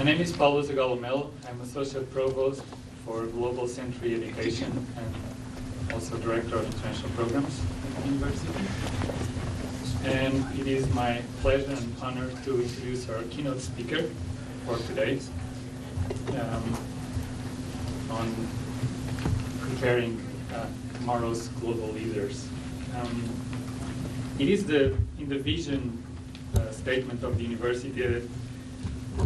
name is Paulo Zagalomel. I'm Associate Provost for Global Century Education and also Director of International Programs at the University. And it is my pleasure and honor to introduce our keynote speaker for today on preparing tomorrow's global leaders. It is in the vision statement of the university that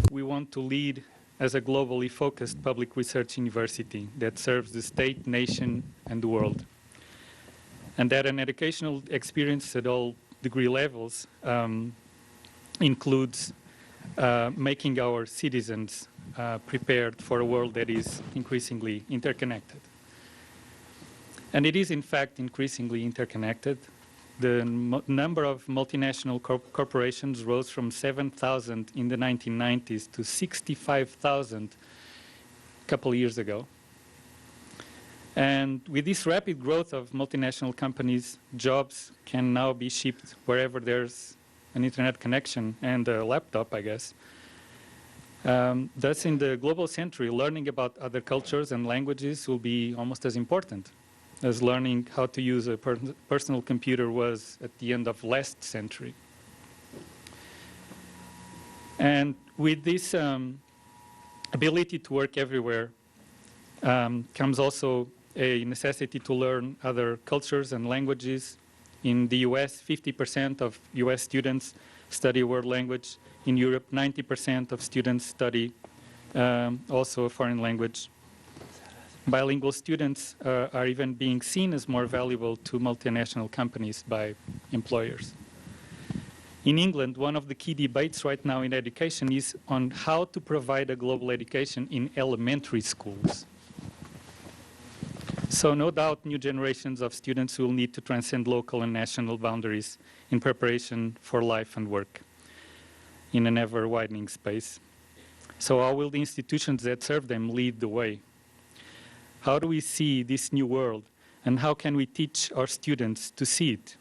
we want to lead as a globally focused public research university that serves the state, nation, and the world. And that an educational experience at all degree levels includes making our citizens prepared for a world that is increasingly interconnected. And it is, in fact, increasingly interconnected. The number of multinational corporations rose from 7,000 in the 1990s to 65,000 a couple of years ago. And with this rapid growth of multinational companies, jobs can now be shipped wherever there's an internet connection and a laptop, I guess. Thus, in the global century, learning about other cultures and languages will be almost as important as learning how to use a personal computer was at the end of last century. And with this ability to work everywhere comes also a necessity to learn other cultures and languages. In the US, 50% of US students study a world language. In Europe, 90% of students study also a foreign language. Bilingual students are even being seen as more valuable to multinational companies by employers. In England, one of the key debates right now in education is on how to provide a global education in elementary schools. So no doubt new generations of students will need to transcend local and national boundaries in preparation for life and work in an ever-widening space. So how will the institutions that serve them lead the way? How do we see this new world, and how can we teach our students to see it?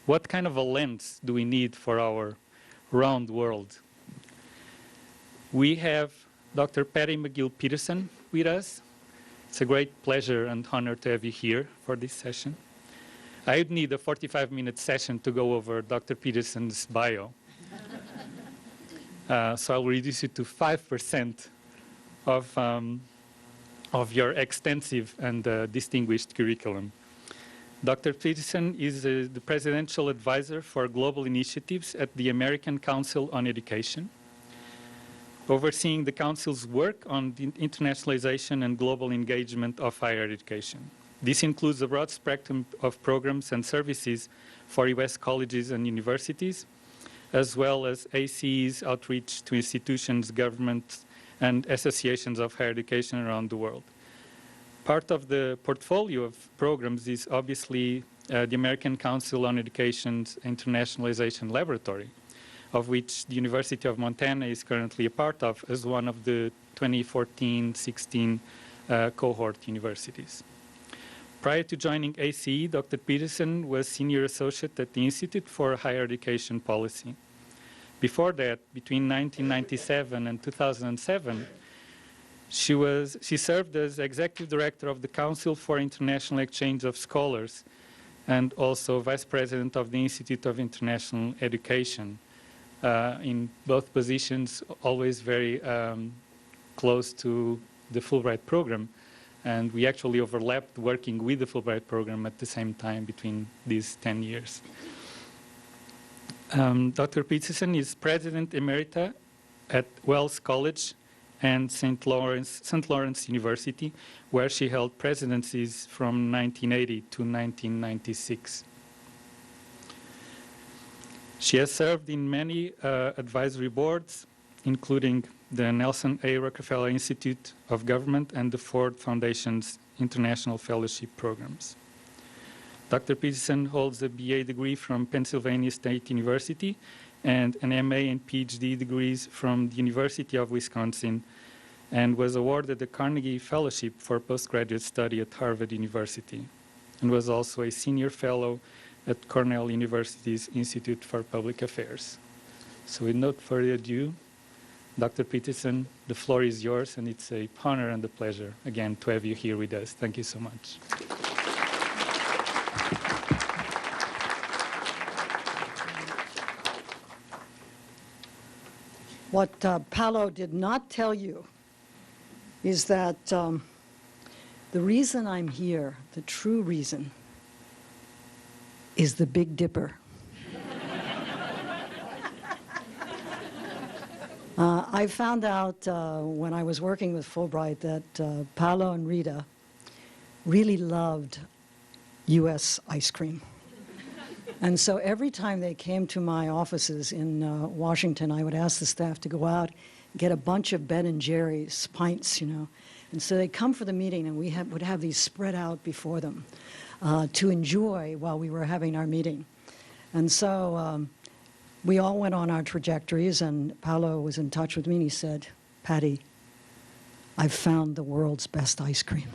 What kind of a lens do we need for our round world? We have Dr. Patti McGill Peterson with us. It's a great pleasure and honor to have you here for this session. I would need a 45-minute session to go over Dr. Peterson's bio. So I'll reduce it to 5% of your extensive and distinguished curriculum. Dr. Peterson is the Presidential Advisor for Global Initiatives at the American Council on Education, overseeing the Council's work on the internationalization and global engagement of higher education. This includes a broad spectrum of programs and services for US colleges and universities, as well as ACE's outreach to institutions, governments, and associations of higher education around the world. Part of the portfolio of programs is obviously the American Council on Education's Internationalization Laboratory, of which the University of Montana is currently a part of as one of the 2014-16 cohort universities. Prior to joining ACE, Dr. Peterson was Senior Associate at the Institute for Higher Education Policy. Before that, between 1997 and 2007, she served as Executive Director of the Council for International Exchange of Scholars and also Vice President of the Institute of International Education. In both positions, always very close to the Fulbright program. And we actually overlapped working with the Fulbright program at the same time between these 10 years. Dr. Peterson is President Emerita at Wells College and St. Lawrence University, where she held presidencies from 1980 to 1996. She has served in many advisory boards, including the Nelson A. Rockefeller Institute of Government and the Ford Foundation's International Fellowship Programs. Dr. Peterson holds a BA degree from Pennsylvania State University and an MA and PhD degrees from the University of Wisconsin, and was awarded the Carnegie Fellowship for Postgraduate Study at Harvard University, and was also a Senior Fellow at Cornell University's Institute for Public Affairs. So with no further ado, Dr. Peterson, the floor is yours, and it's a honor and a pleasure, again, to have you here with us. Thank you so much. What Paolo did not tell you is that the reason I'm here, the true reason, is the Big Dipper. I found out when I was working with Fulbright that Paolo and Rita really loved U.S. ice cream. And so every time they came to my offices in Washington, I would ask the staff to go out and get a bunch of Ben & Jerry's pints, you know. And so they'd come for the meeting, and we would have these spread out before them to enjoy while we were having our meeting. And so we all went on our trajectories, and Paolo was in touch with me, and he said, "Patti, I've found the world's best ice cream."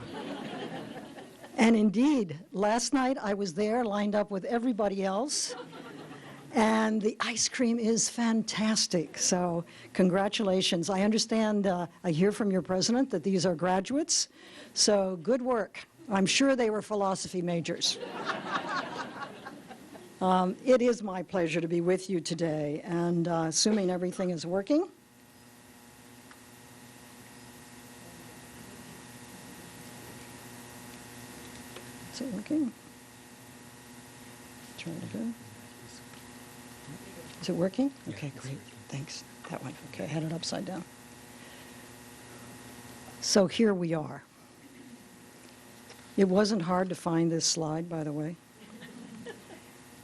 And indeed, last night I was there lined up with everybody else, and the ice cream is fantastic. So congratulations. I understand, I hear from your president that these are graduates, so good work. I'm sure they were philosophy majors. It is my pleasure to be with you today, and assuming everything is working. Is it working? Try it again. Is it working? Okay, great. Thanks. That one. Okay, I had it upside down. So here we are. It wasn't hard to find this slide, by the way.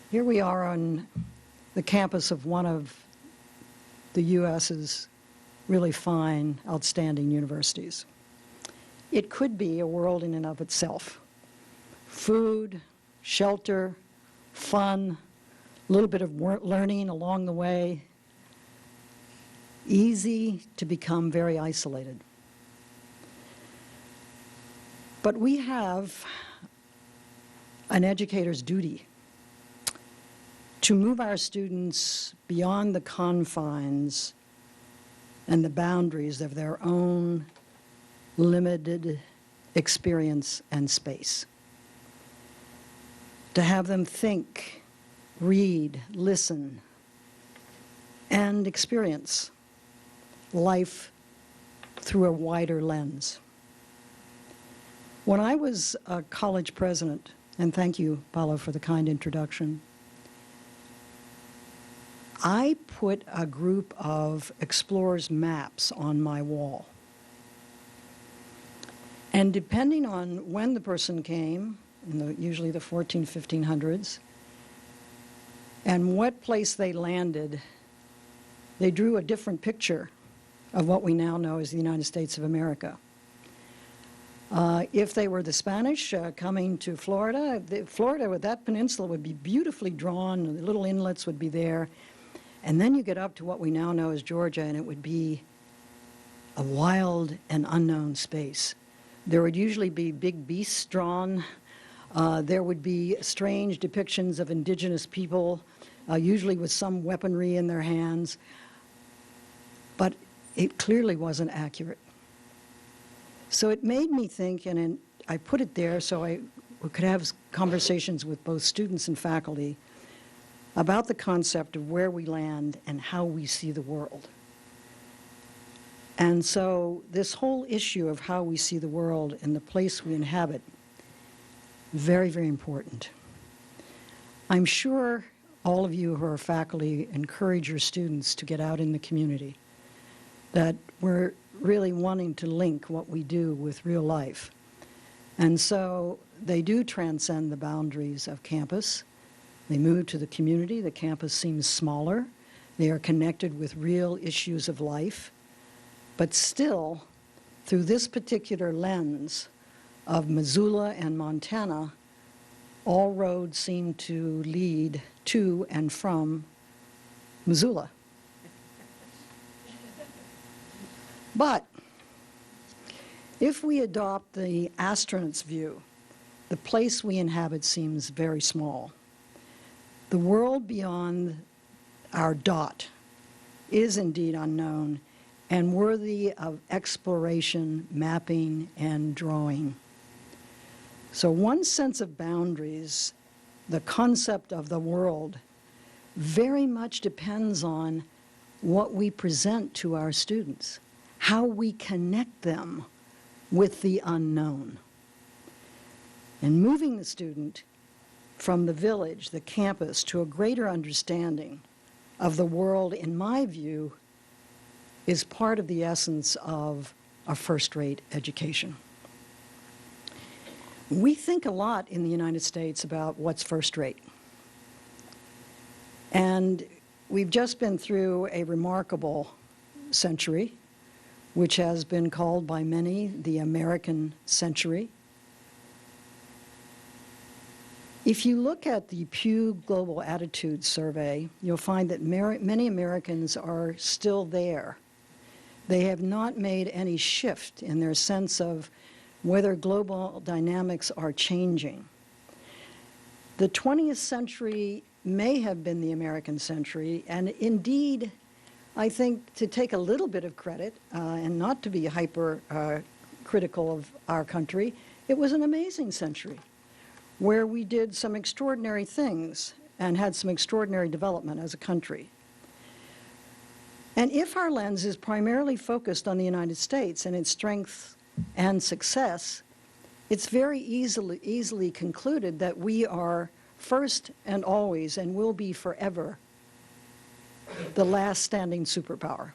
Here we are on the campus of one of the U.S.'s really fine, outstanding universities. It could be a world in and of itself. Food, shelter, fun, a little bit of learning along the way. Easy to become very isolated. But we have an educator's duty to move our students beyond the confines and the boundaries of their own limited experience and space. To have them think, read, listen, and experience life through a wider lens. When I was a college president, and thank you, Paolo, for the kind introduction, I put a group of explorers' maps on my wall. And depending on when the person came, usually the 1500s, and what place they landed, they drew a different picture of what we now know as the United States of America. If they were the Spanish coming to Florida, Florida with that peninsula would be beautifully drawn, the little inlets would be there, and then you get up to what we now know as Georgia, and it would be a wild and unknown space. There would usually be big beasts drawn. There would be strange depictions of indigenous people, usually with some weaponry in their hands. But it clearly wasn't accurate. So it made me think, and I put it there so I could have conversations with both students and faculty about the concept of where we land and how we see the world. And so this whole issue of how we see the world and the place we inhabit, very, very important. I'm sure all of you who are faculty encourage your students to get out in the community, that we're really wanting to link what we do with real life. And so they do transcend the boundaries of campus. They move to the community. The campus seems smaller. They are connected with real issues of life. But still, through this particular lens of Missoula and Montana, all roads seem to lead to and from Missoula. But if we adopt the astronaut's view, the place we inhabit seems very small. The world beyond our dot is indeed unknown, and worthy of exploration, mapping, and drawing. So one's sense of boundaries, the concept of the world, very much depends on what we present to our students, how we connect them with the unknown. And moving the student from the village, the campus, to a greater understanding of the world, in my view, is part of the essence of a first-rate education. We think a lot in the United States about what's first-rate. And we've just been through a remarkable century, which has been called by many the American century. If you look at the Pew Global Attitude Survey, you'll find that many Americans are still there. They have not made any shift in their sense of whether global dynamics are changing. The 20th century may have been the American century, and indeed, I think, to take a little bit of credit and not to be hyper critical of our country, it was an amazing century where we did some extraordinary things and had some extraordinary development as a country. And if our lens is primarily focused on the United States and its strength and success, it's very easily concluded that we are first and always, and will be forever, the last standing superpower.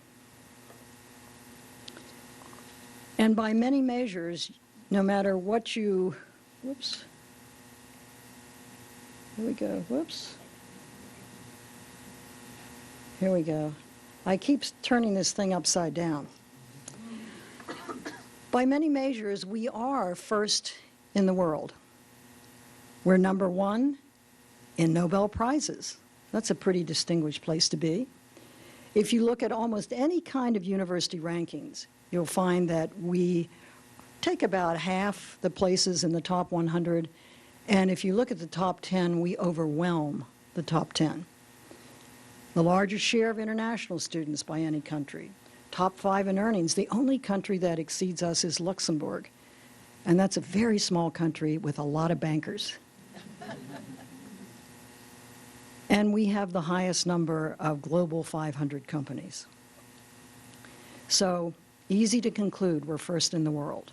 And by many measures, no matter what you, whoops, here we go, whoops. Here we go. I keep turning this thing upside down. By many measures, we are first in the world. We're number one in Nobel Prizes. That's a pretty distinguished place to be. If you look at almost any kind of university rankings, you'll find that we take about half the places in the top 100, and if you look at the top 10, we overwhelm the top 10. The largest share of international students by any country. Top 5 in earnings. The only country that exceeds us is Luxembourg, and that's a very small country with a lot of bankers. And we have the highest number of global 500 companies. So, easy to conclude we're first in the world.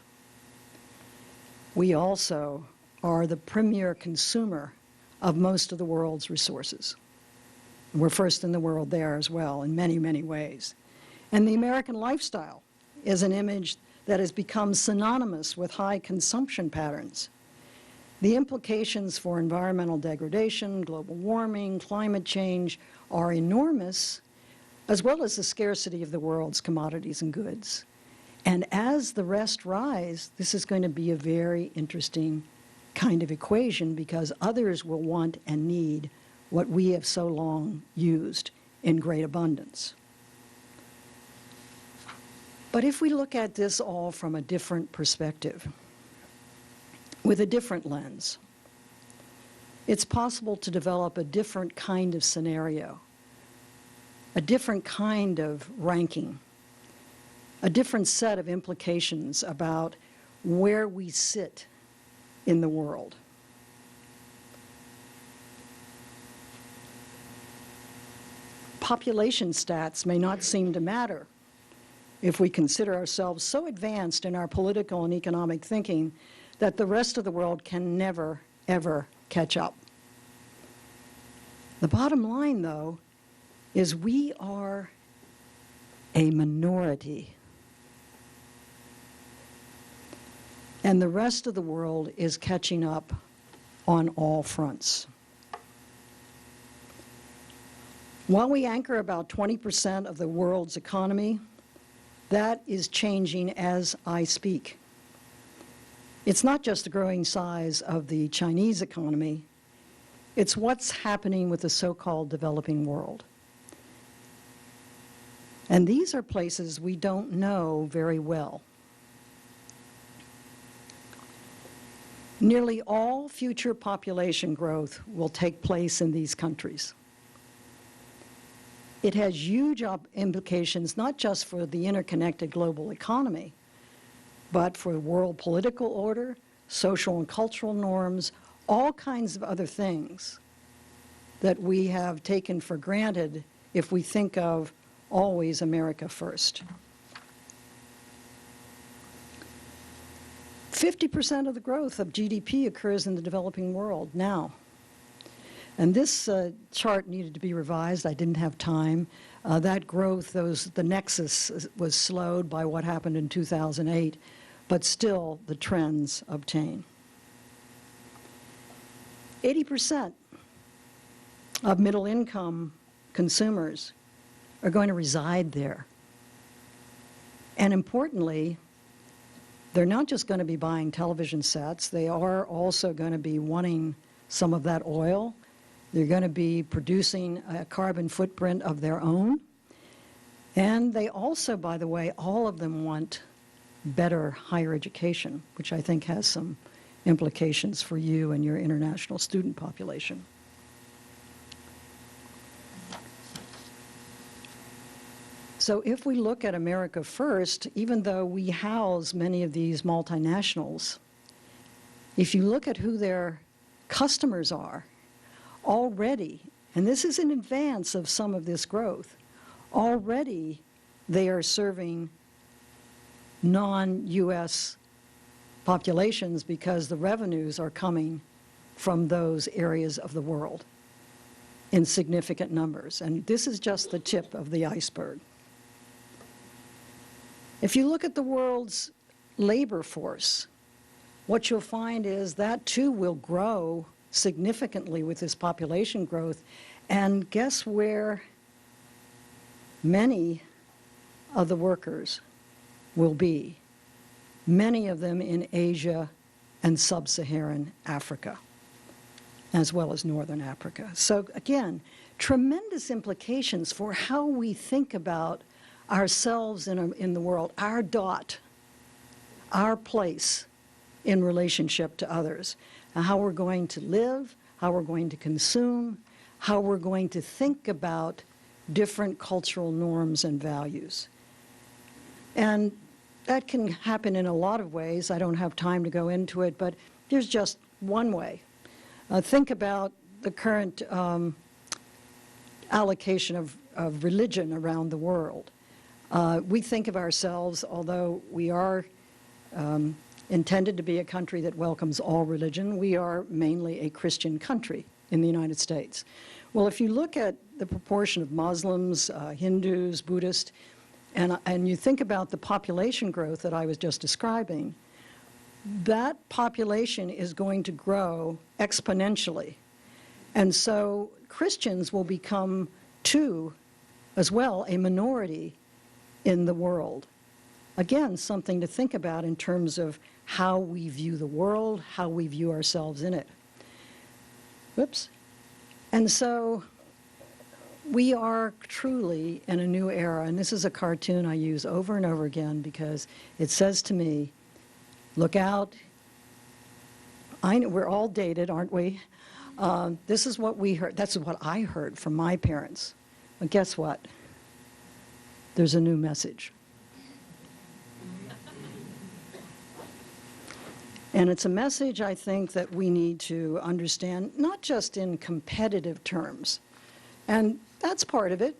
We also are the premier consumer of most of the world's resources. We're first in the world there as well in many, many ways. And the American lifestyle is an image that has become synonymous with high consumption patterns. The implications for environmental degradation, global warming, climate change are enormous, as well as the scarcity of the world's commodities and goods. And as the rest rise, this is going to be a very interesting kind of equation because others will want and need what we have so long used in great abundance. But if we look at this all from a different perspective, with a different lens, it's possible to develop a different kind of scenario, a different kind of ranking, a different set of implications about where we sit in the world. Population stats may not seem to matter if we consider ourselves so advanced in our political and economic thinking that the rest of the world can never, ever catch up. The bottom line, though, is we are a minority. And the rest of the world is catching up on all fronts. While we anchor about 20% of the world's economy, that is changing as I speak. It's not just the growing size of the Chinese economy, it's what's happening with the so-called developing world. And these are places we don't know very well. Nearly all future population growth will take place in these countries. It has huge implications, not just for the interconnected global economy, but for world political order, social and cultural norms, all kinds of other things that we have taken for granted if we think of always America first. 50% of the growth of GDP occurs in the developing world now. And this chart needed to be revised. I didn't have time. That growth, the nexus was slowed by what happened in 2008, but still the trends obtain. 80% of middle-income consumers are going to reside there. And importantly, they're not just going to be buying television sets, they are also going to be wanting some of that oil. They're going to be producing a carbon footprint of their own. And they also, by the way, all of them want better higher education, which I think has some implications for you and your international student population. So if we look at America first, even though we house many of these multinationals, if you look at who their customers are, already, and this is in advance of some of this growth, already they are serving non-U.S. populations because the revenues are coming from those areas of the world in significant numbers. And this is just the tip of the iceberg. If you look at the world's labor force, what you'll find is that too will grow significantly with this population growth. And guess where many of the workers will be? Many of them in Asia and sub-Saharan Africa, as well as Northern Africa. So again, tremendous implications for how we think about ourselves in the world, our dot, our place in relationship to others, and how we're going to live, how we're going to consume, how we're going to think about different cultural norms and values. And that can happen in a lot of ways. I don't have time to go into it, but there's just one way. Think about the current allocation of religion around the world. We think of ourselves, although we are intended to be a country that welcomes all religion, we are mainly a Christian country in the United States. Well, if you look at the proportion of Muslims, Hindus, Buddhists, and you think about the population growth that I was just describing, that population is going to grow exponentially. And so Christians will become, too, as well, a minority in the world. Again, something to think about in terms of how we view the world, how we view ourselves in it. Whoops. And so we are truly in a new era, and this is a cartoon I use over and over again because it says to me, look out. I know we're all dated, aren't we? This is what we heard. That's what I heard from my parents. But guess what? There's a new message. And it's a message, I think, that we need to understand, not just in competitive terms. And that's part of it.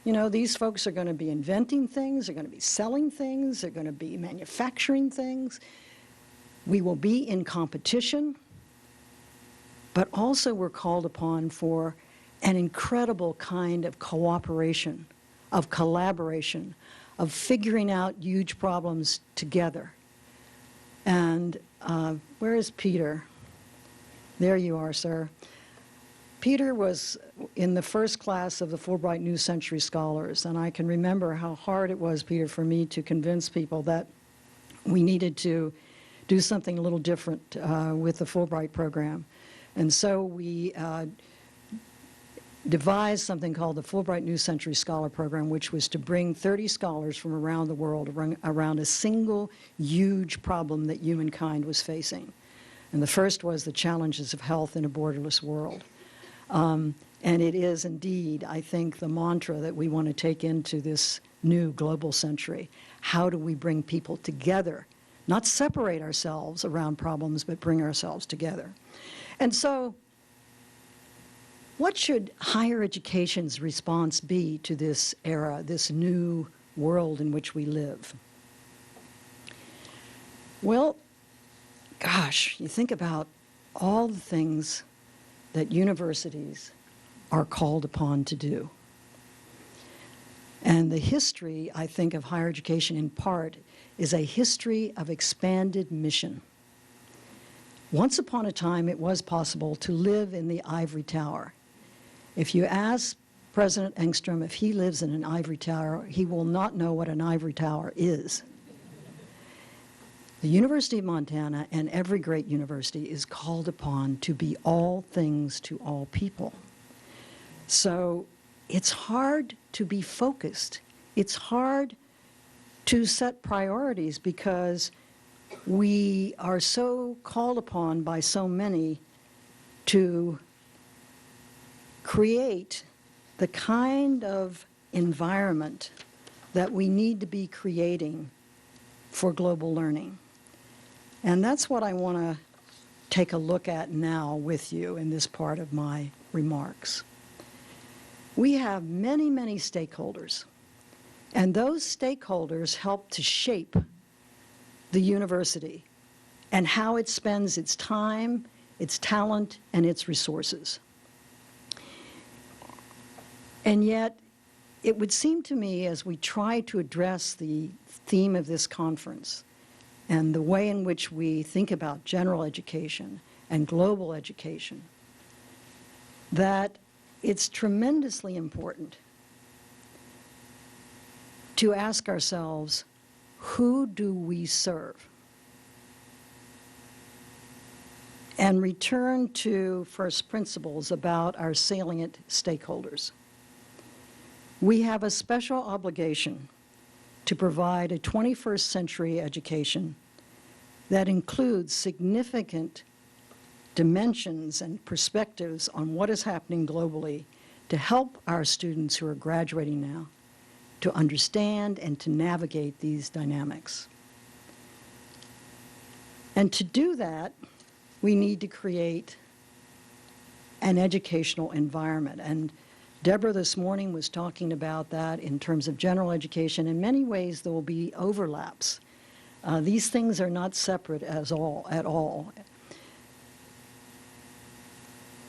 You know, these folks are going to be inventing things, they're going to be selling things, they're going to be manufacturing things. We will be in competition, but also we're called upon for an incredible kind of cooperation, of collaboration, of figuring out huge problems together. And where is Peter? There you are, sir. Peter was in the first class of the Fulbright New Century Scholars, and I can remember how hard it was, Peter, for me to convince people that we needed to do something a little different with the Fulbright program. And so we devised something called the Fulbright New Century Scholar Program, which was to bring 30 scholars from around the world around a single huge problem that humankind was facing. And the first was the challenges of health in a borderless world. And it is indeed, I think, the mantra that we want to take into this new global century. How do we bring people together? Not separate ourselves around problems, but bring ourselves together. And so, what should higher education's response be to this era, this new world in which we live? Well, gosh, you think about all the things that universities are called upon to do. And the history, I think, of higher education in part is a history of expanded mission. Once upon a time, it was possible to live in the ivory tower. If you ask President Engstrom if he lives in an ivory tower, he will not know what an ivory tower is. The University of Montana, and every great university, is called upon to be all things to all people. So it's hard to be focused. It's hard to set priorities because we are so called upon by so many to create the kind of environment that we need to be creating for global learning. And that's what I want to take a look at now with you in this part of my remarks. We have many, many stakeholders, and those stakeholders help to shape the university and how it spends its time, its talent, and its resources. And yet, it would seem to me, as we try to address the theme of this conference and the way in which we think about general education and global education, that it's tremendously important to ask ourselves, who do we serve? And return to first principles about our salient stakeholders. We have a special obligation to provide a 21st century education that includes significant dimensions and perspectives on what is happening globally to help our students who are graduating now to understand and to navigate these dynamics. And to do that, we need to create an educational environment. And Deborah this morning was talking about that in terms of general education. In many ways, there will be overlaps. These things are not separate at all.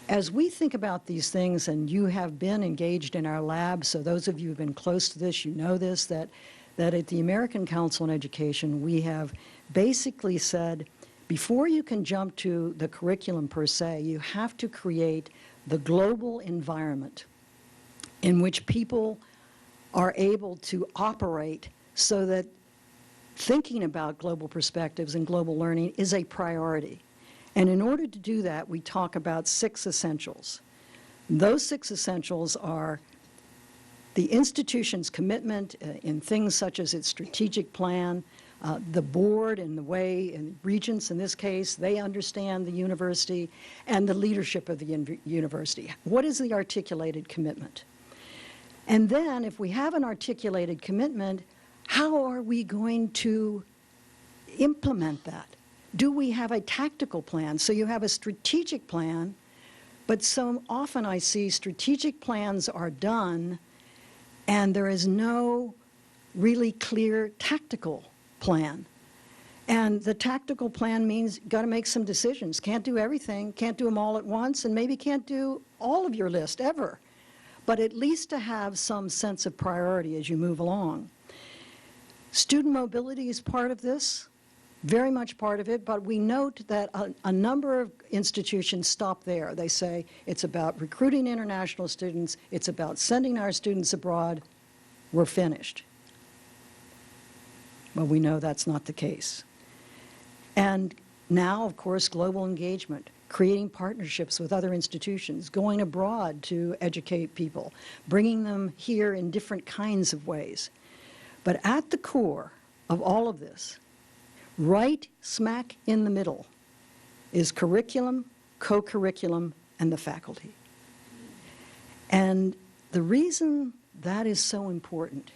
As we think about these things, and you have been engaged in our lab, so those of you who have been close to this, you know this, that at the American Council on Education, we have basically said, before you can jump to the curriculum per se, you have to create the global environment in which people are able to operate so that thinking about global perspectives and global learning is a priority. And in order to do that, we talk about 6 essentials. Those 6 essentials are the institution's commitment in things such as its strategic plan, the board and the way, and regents in this case, they understand the university, and the leadership of the university. What is the articulated commitment? And then, if we have an articulated commitment, how are we going to implement that? Do we have a tactical plan? So you have a strategic plan, but so often I see strategic plans are done and there is no really clear tactical plan. And the tactical plan means you've got to make some decisions. Can't do everything, can't do them all at once, and maybe can't do all of your list ever. But at least to have some sense of priority as you move along. Student mobility is part of this. Very much part of it, but we note that a number of institutions stop there. They say it's about recruiting international students, it's about sending our students abroad, we're finished. Well, we know that's not the case. And now, of course, global engagement, creating partnerships with other institutions, going abroad to educate people, bringing them here in different kinds of ways. But at the core of all of this, right smack in the middle, is curriculum, co-curriculum, and the faculty. And the reason that is so important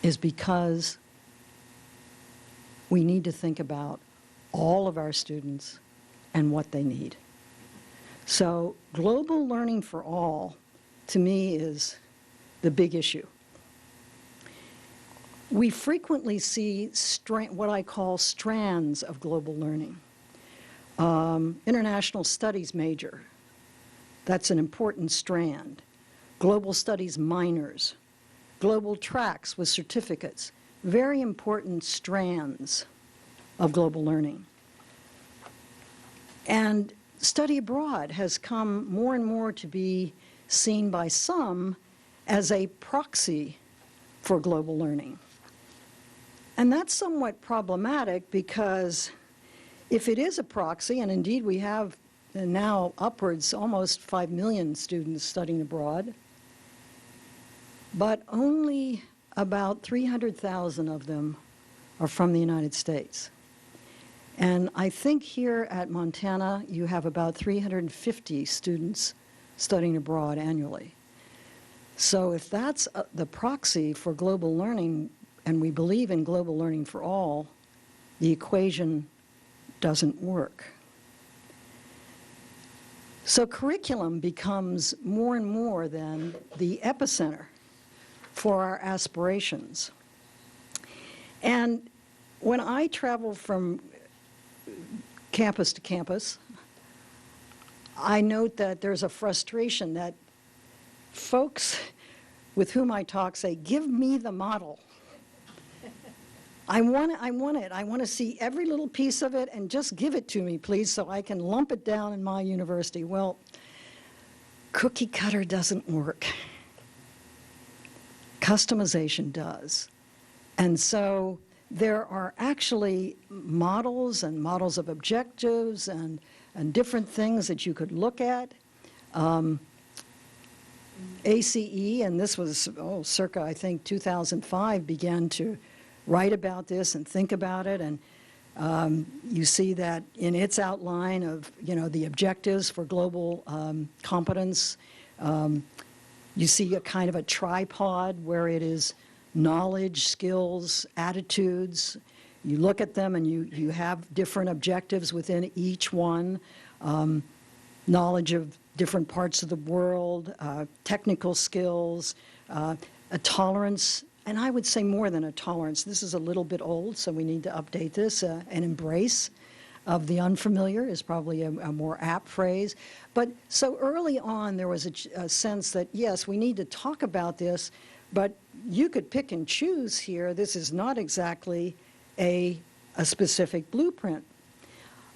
is because we need to think about all of our students and what they need. So global learning for all, to me, is the big issue. We frequently see what I call strands of global learning. International studies major, that's an important strand. Global studies minors, global tracks with certificates, very important strands of global learning. And study abroad has come more and more to be seen by some as a proxy for global learning. And that's somewhat problematic because if it is a proxy, and indeed we have now upwards almost 5 million students studying abroad, but only about 300,000 of them are from the United States. And I think here at Montana, you have about 350 students studying abroad annually. So if that's the proxy for global learning, and we believe in global learning for all, the equation doesn't work. So curriculum becomes more and more then the epicenter for our aspirations. And when I travel from campus to campus, I note that there's a frustration that folks with whom I talk say, give me the model. I want it. I want to see every little piece of it and just give it to me, please, so I can lump it down in my university. Well, cookie cutter doesn't work. Customization does. And so there are actually models and models of objectives and different things that you could look at. ACE, and this was circa, I think, 2005, began to write about this and think about it. And you see that in its outline of, the objectives for global competence. You see a kind of a tripod where it is knowledge, skills, attitudes. You look at them and you have different objectives within each one. Knowledge of different parts of the world, technical skills, a tolerance, and I would say more than a tolerance. This is a little bit old, so we need to update this. An embrace of the unfamiliar is probably a more apt phrase. But so early on, there was a sense that, yes, we need to talk about this, but you could pick and choose here. This is not exactly a specific blueprint.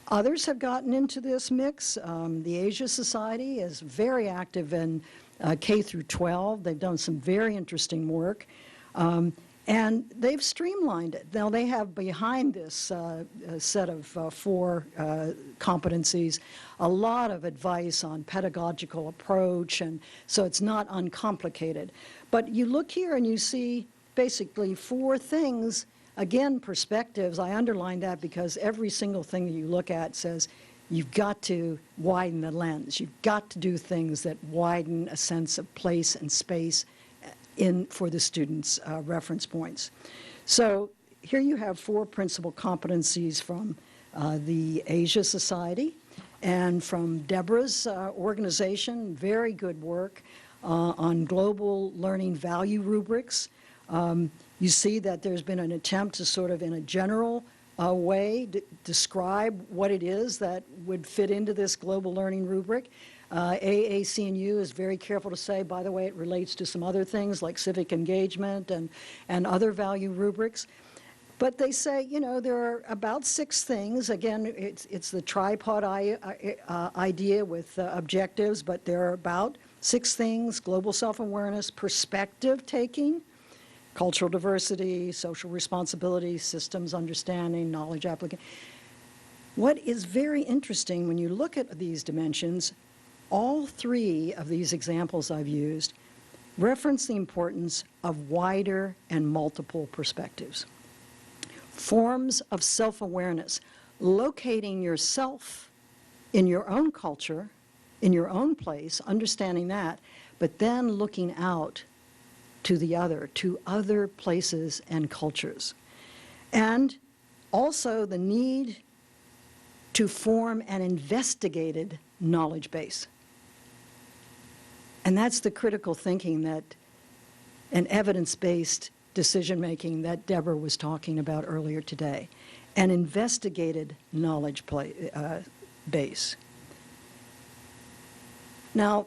Others have gotten into this mix. The Asia Society is very active in K through 12. They've done some very interesting work. And they've streamlined it. Now they have behind this set of 4 competencies a lot of advice on pedagogical approach, and so it's not uncomplicated. But you look here and you see basically 4 things. Again, perspectives. I underline that because every single thing that you look at says you've got to widen the lens. You've got to do things that widen a sense of place and space for the students' reference points. So here you have 4 principal competencies from the Asia Society and from Deborah's organization, very good work on global learning value rubrics. You see that there's been an attempt to sort of in a general way describe what it is that would fit into this global learning rubric. AAC&U is very careful to say, by the way, it relates to some other things like civic engagement and other value rubrics. But they say, there are about 6 things. Again, it's the tripod idea with objectives, but there are about 6 things: global self-awareness, perspective taking, cultural diversity, social responsibility, systems understanding, knowledge application. What is very interesting when you look at these dimensions, all 3 of these examples I've used reference the importance of wider and multiple perspectives. Forms of self-awareness, locating yourself in your own culture, in your own place, understanding that, but then looking out to to other places and cultures. And also the need to form an investigated knowledge base. And that's the critical thinking that an evidence-based decision-making that Deborah was talking about earlier today. An investigated knowledge base. Now,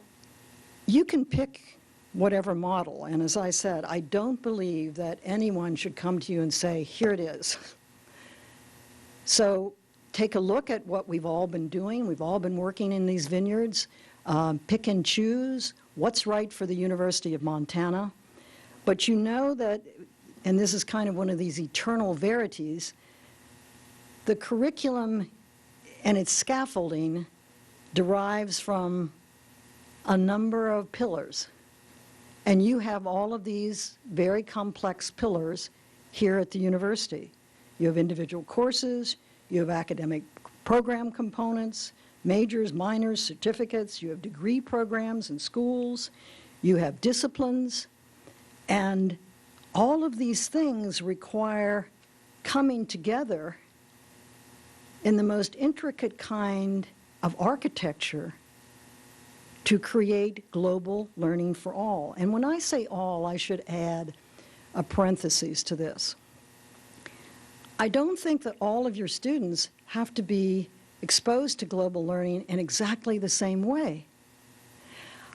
you can pick whatever model, and as I said, I don't believe that anyone should come to you and say, here it is. So take a look at what we've all been doing. We've all been working in these vineyards. Pick and choose what's right for the University of Montana. But you know that, and this is kind of one of these eternal verities, the curriculum and its scaffolding derives from a number of pillars. And you have all of these very complex pillars here at the university. You have individual courses, you have academic program components, majors, minors, certificates, you have degree programs in schools, you have disciplines, and all of these things require coming together in the most intricate kind of architecture to create global learning for all. And when I say all, I should add a parenthesis to this. I don't think that all of your students have to be exposed to global learning in exactly the same way.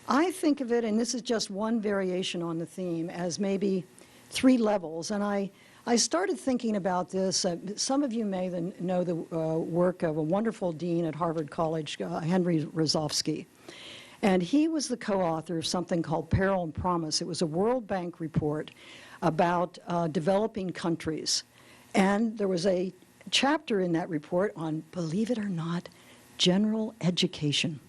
I think of it, and this is just one variation on the theme, as maybe 3 levels. And I started thinking about this. Some of you may know the work of a wonderful dean at Harvard College, Henry Rozovsky. And he was the co-author of something called Peril and Promise. It was a World Bank report about developing countries. And there was a chapter in that report on, believe it or not, general education,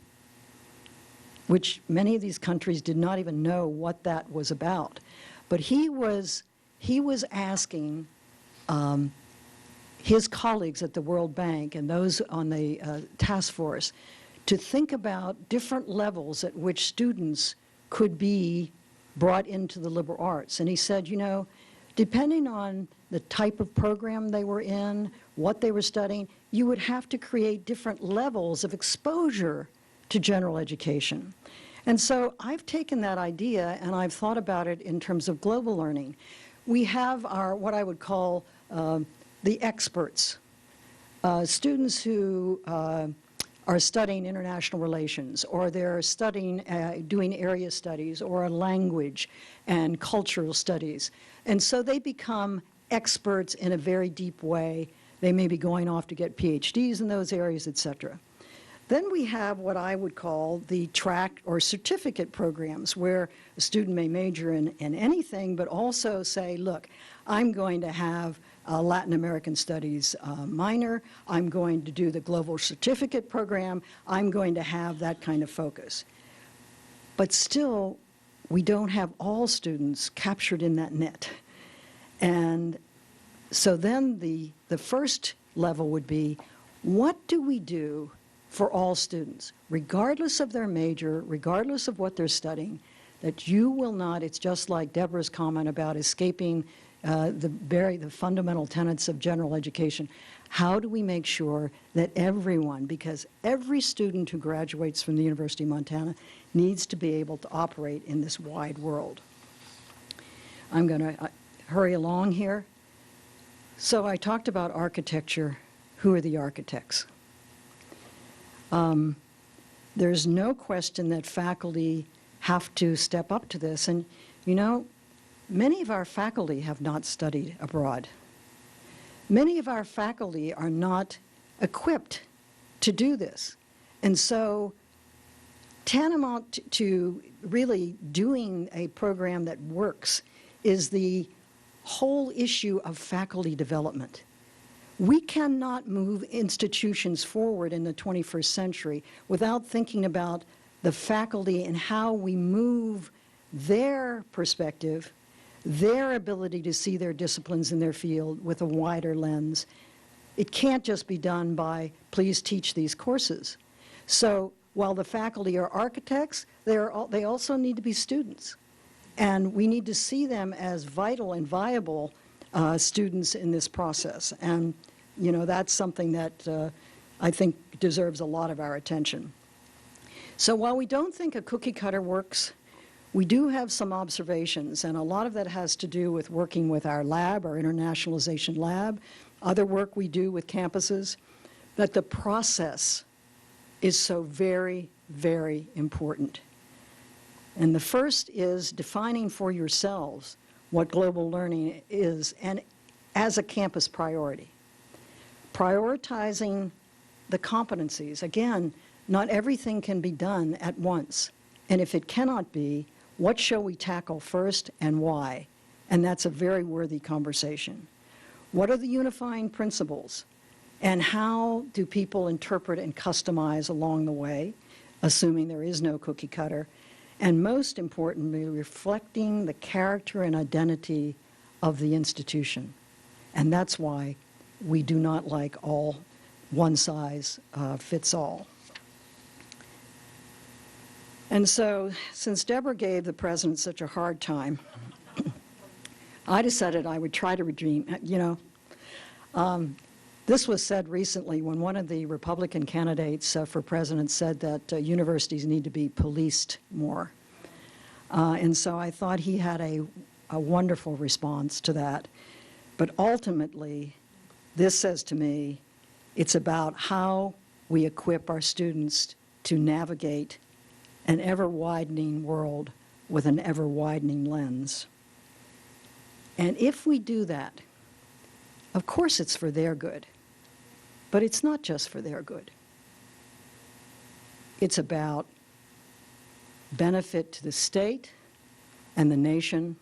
which many of these countries did not even know what that was about. But he was asking his colleagues at the World Bank and those on the task force to think about different levels at which students could be brought into the liberal arts. And he said, you know, depending on the type of program they were in, what they were studying, you would have to create different levels of exposure to general education. And so I've taken that idea and I've thought about it in terms of global learning. We have our, what I would call the experts, students who are studying international relations, or they're studying, doing area studies, or a language and cultural studies. And so they become experts in a very deep way. They may be going off to get PhDs in those areas, et cetera. Then we have what I would call the track or certificate programs, where a student may major in anything, but also say, look, I'm going to have a Latin American Studies minor, I'm going to do the global certificate program, I'm going to have that kind of focus. But still, we don't have all students captured in that net. And so then the first level would be, what do we do for all students, regardless of their major, regardless of what they're studying, that you will not, it's just like Deborah's comment about escaping the fundamental tenets of general education. How do we make sure that everyone, because every student who graduates from the University of Montana needs to be able to operate in this wide world? I'm going to hurry along here. So I talked about architecture. Who are the architects? There's no question that faculty have to step up to this. And, you know, many of our faculty have not studied abroad. Many of our faculty are not equipped to do this. And so tantamount to really doing a program that works is the whole issue of faculty development. We cannot move institutions forward in the 21st century without thinking about the faculty and how we move their perspective, their ability to see their disciplines in their field with a wider lens. It can't just be done by, please teach these courses. So while the faculty are architects, they also need to be students. And we need to see them as vital and viable students in this process. And, you know, that's something that I think deserves a lot of our attention. So while we don't think a cookie cutter works, we do have some observations, and a lot of that has to do with working with our lab, our internationalization lab, other work we do with campuses, that the process is so very, very important. And the first is defining for yourselves what global learning is, and as a campus priority. Prioritizing the competencies. Again, not everything can be done at once. And if it cannot be, what shall we tackle first and why? And that's a very worthy conversation. What are the unifying principles? And how do people interpret and customize along the way, assuming there is no cookie cutter? And most importantly, reflecting the character and identity of the institution. And that's why we do not like all one size fits all. And so, since Deborah gave the president such a hard time, I decided I would try to redeem, you know. This was said recently when one of the Republican candidates for president said that universities need to be policed more. And so I thought he had a wonderful response to that. But ultimately, this says to me, it's about how we equip our students to navigate an ever-widening world with an ever-widening lens. And if we do that, of course it's for their good, but it's not just for their good. It's about benefit to the state and the nation,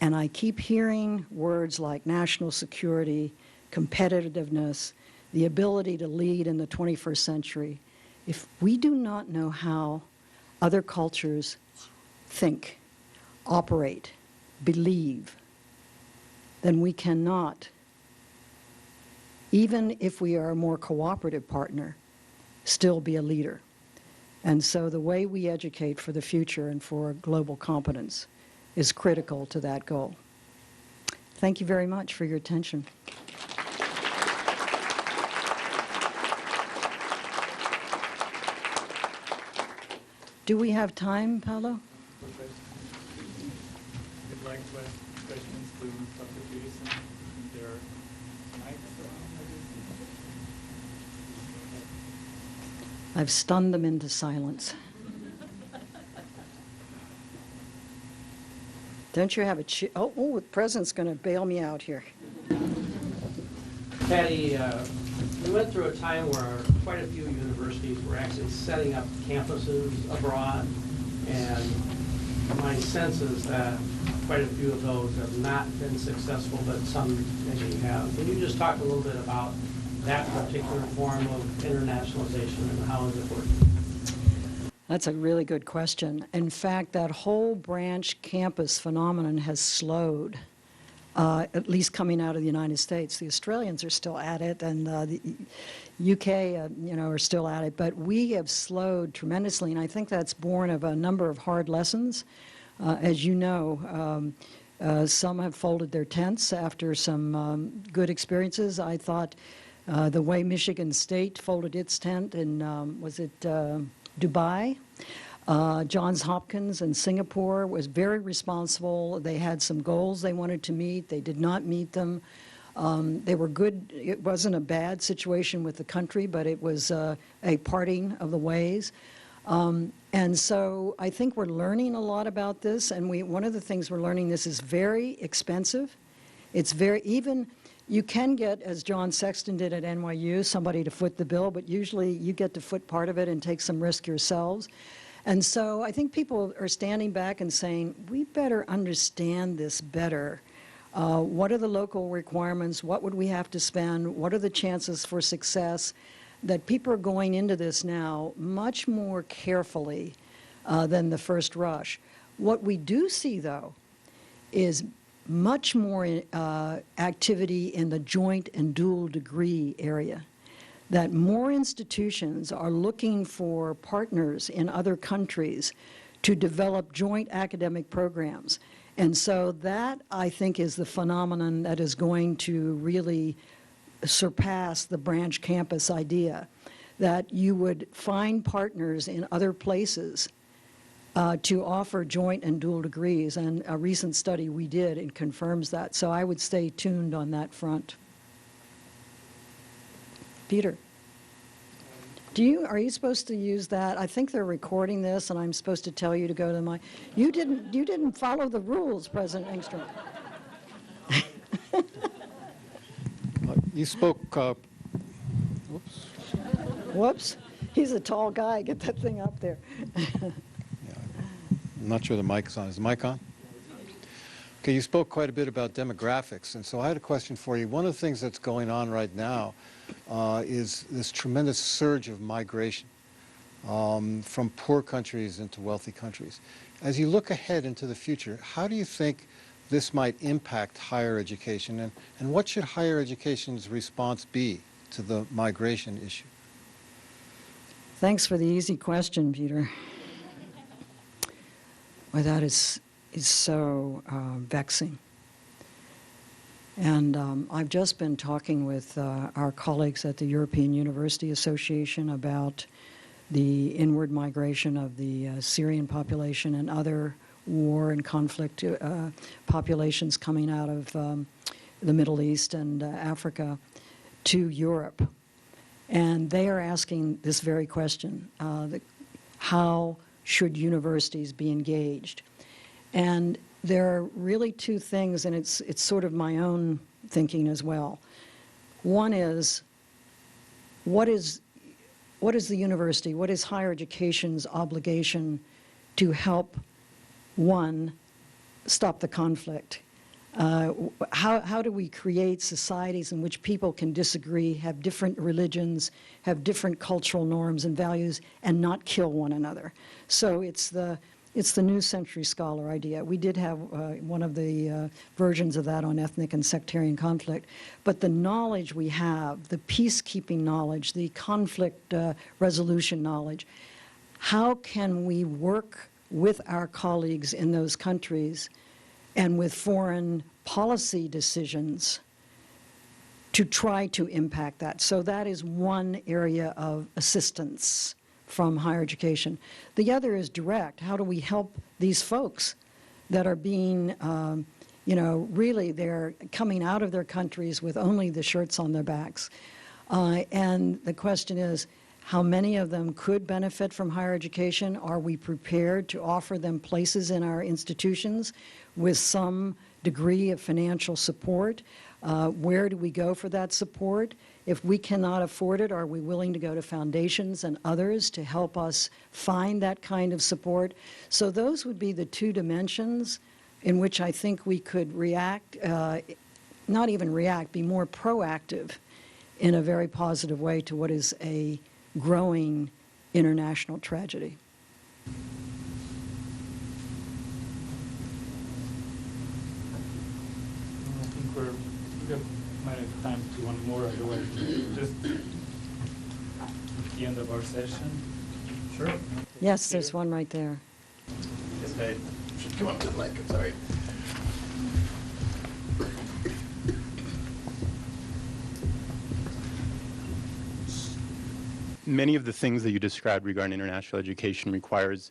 and I keep hearing words like national security, competitiveness, the ability to lead in the 21st century. If we do not know how other cultures think, operate, believe, then we cannot, even if we are a more cooperative partner, still be a leader. And so the way we educate for the future and for global competence is critical to that goal. Thank you very much for your attention. Do we have time, Paolo? I'd like to ask questions to Dr. Peterson. There are mics around, I've stunned them into silence. Don't you have a oh, the president's going to bail me out here. Patti, we went through a time where quite a few universities were actually setting up campuses abroad, and my sense is that quite a few of those have not been successful, but some maybe have. Can you just talk a little bit about that particular form of internationalization and how is it working? That's a really good question. In fact, that whole branch campus phenomenon has slowed, at least coming out of the United States. The Australians are still at it, and the UK, you know, are still at it. But we have slowed tremendously, and I think that's born of a number of hard lessons. As you know, some have folded their tents after some good experiences. I thought the way Michigan State folded its tent in, was it Dubai? Johns Hopkins in Singapore was very responsible. They had some goals they wanted to meet. They did not meet them. They were good. It wasn't a bad situation with the country, but it was a parting of the ways. And so I think we're learning a lot about this, and one of the things we're learning, this is very expensive. It's very, even, you can get, as John Sexton did at NYU, somebody to foot the bill, but usually you get to foot part of it and take some risk yourselves. And so I think people are standing back and saying, we better understand this better. What are the local requirements? What would we have to spend? What are the chances for success? That people are going into this now much more carefully than the first rush. What we do see, though, is much more activity in the joint and dual degree area. that more institutions are looking for partners in other countries to develop joint academic programs. And so that, I think, is the phenomenon that is going to really surpass the branch campus idea, that you would find partners in other places to offer joint and dual degrees. And a recent study we did, it confirms that. So I would stay tuned on that front. Peter, are you supposed to use that? I think they're recording this, and I'm supposed to tell you to go to the mic. You didn't follow the rules, President Engstrom. You spoke. Whoops. Whoops. He's a tall guy. Get that thing up there. Yeah, I'm not sure the mic's on. Is the mic on? Okay, you spoke quite a bit about demographics, and so I had a question for you. One of the things that's going on right now is this tremendous surge of migration from poor countries into wealthy countries. As you look ahead into the future, how do you think this might impact higher education, and what should higher education's response be to the migration issue? Thanks for the easy question, Peter. Well, that is so vexing. And I've just been talking with our colleagues at the European University Association about the inward migration of the Syrian population and other war and conflict populations coming out of the Middle East and Africa to Europe. And they are asking this very question, how should universities be engaged? And there are really two things, and it's sort of my own thinking as well. One is, what is the university, what is higher education's obligation to help, one, stop the conflict? How do we create societies in which people can disagree, have different religions, have different cultural norms and values, and not kill one another? So it's the New Century Scholar idea. We did have one of the versions of that on ethnic and sectarian conflict. But the knowledge we have, the peacekeeping knowledge, the conflict resolution knowledge, how can we work with our colleagues in those countries and with foreign policy decisions to try to impact that? So that is one area of assistance from higher education. The other is direct. How do we help these folks that are being, really they're coming out of their countries with only the shirts on their backs? And the question is, how many of them could benefit from higher education? Are we prepared to offer them places in our institutions with some degree of financial support? Where do we go for that support? If we cannot afford it, are we willing to go to foundations and others to help us find that kind of support? So those would be the two dimensions in which I think we could react, not even react, be more proactive in a very positive way to what is a growing international tragedy. I think we might have time to one more, otherwise just at the end of our session. Sure. Yes, there's one right there. Yes, I should come up to the mic, I'm sorry. Many of the things that you described regarding international education requires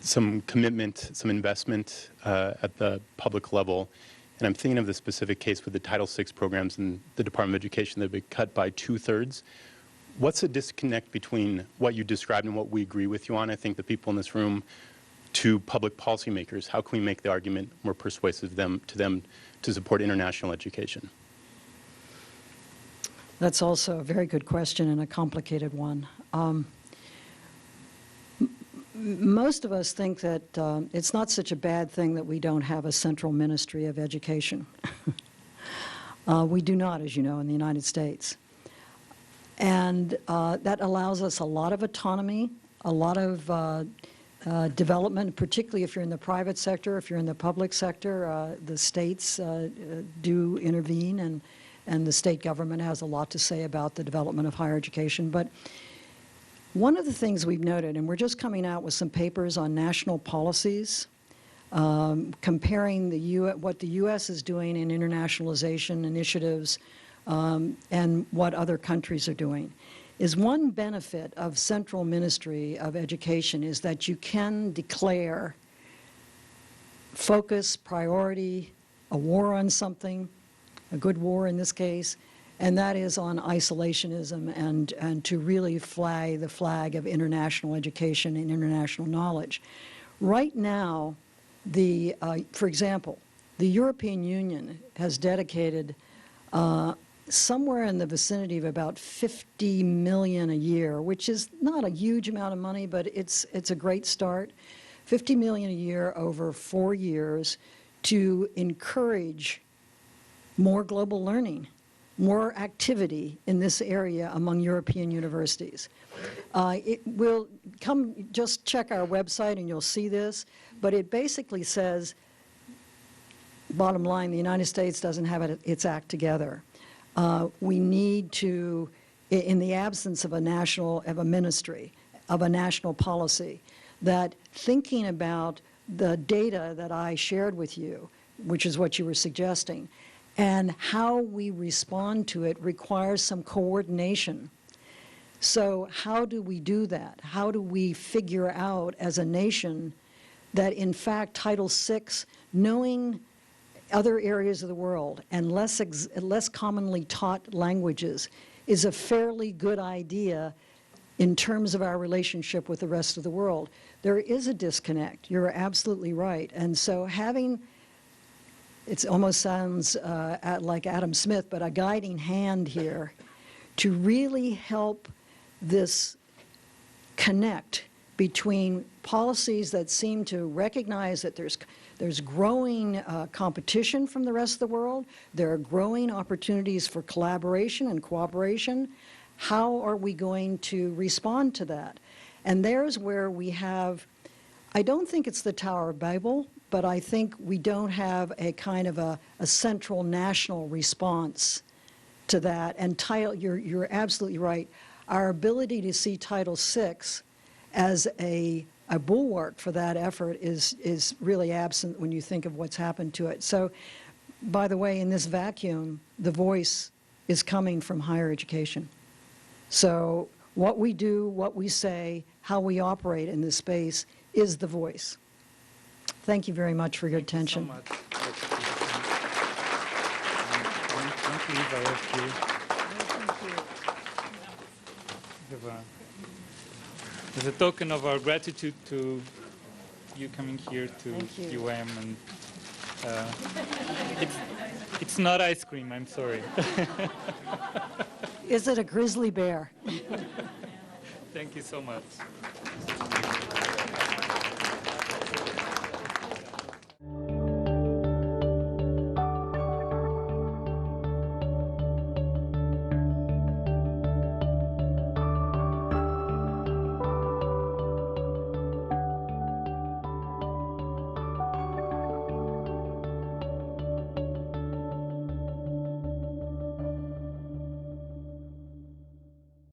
some commitment, some investment at the public level. And I'm thinking of the specific case with the Title VI programs in the Department of Education that have been cut by 2/3. What's the disconnect between what you described and what we agree with you on? I think the people in this room, to public policymakers, how can we make the argument more persuasive to them to support international education? That's also a very good question and a complicated one. Most of us think that it's not such a bad thing that we don't have a central ministry of education. We do not, as you know, in the United States. And that allows us a lot of autonomy, a lot of development, particularly if you're in the private sector. If you're in the public sector, the states do intervene and the state government has a lot to say about the development of higher education. But one of the things we've noted, and we're just coming out with some papers on national policies, comparing what the U.S. is doing in internationalization initiatives and what other countries are doing, is one benefit of Central Ministry of Education is that you can declare focus, priority, a war on something, a good war in this case, and that is on isolationism and to really fly the flag of international education and international knowledge. Right now, for example, the European Union has dedicated somewhere in the vicinity of about 50 million a year, which is not a huge amount of money, but it's a great start. 50 million a year over 4 years to encourage more global learning, more activity in this area among European universities. It will come, just check our website and you'll see this, but it basically says, bottom line, the United States doesn't have its act together. We need to, in the absence of a ministry, of a national policy, that thinking about the data that I shared with you, which is what you were suggesting, and how we respond to it requires some coordination. So how do we do that? How do we figure out as a nation that in fact Title VI, knowing other areas of the world and less commonly taught languages is a fairly good idea in terms of our relationship with the rest of the world? There is a disconnect. You're absolutely right. And so it almost sounds like Adam Smith, but a guiding hand here to really help this connect between policies that seem to recognize that there's growing competition from the rest of the world, there are growing opportunities for collaboration and cooperation. How are we going to respond to that? And there's where we have, I don't think it's the Tower of Babel, but I think we don't have a kind of a central national response to that. And you're absolutely right. Our ability to see Title VI as a bulwark for that effort is really absent when you think of what's happened to it. So, by the way, in this vacuum, the voice is coming from higher education. So what we do, what we say, how we operate in this space is the voice. Thank you very much for your attention. Thank you so much. As a token of our gratitude to you coming here to UM, and it's not ice cream, I'm sorry. Is it a grizzly bear? Thank you so much.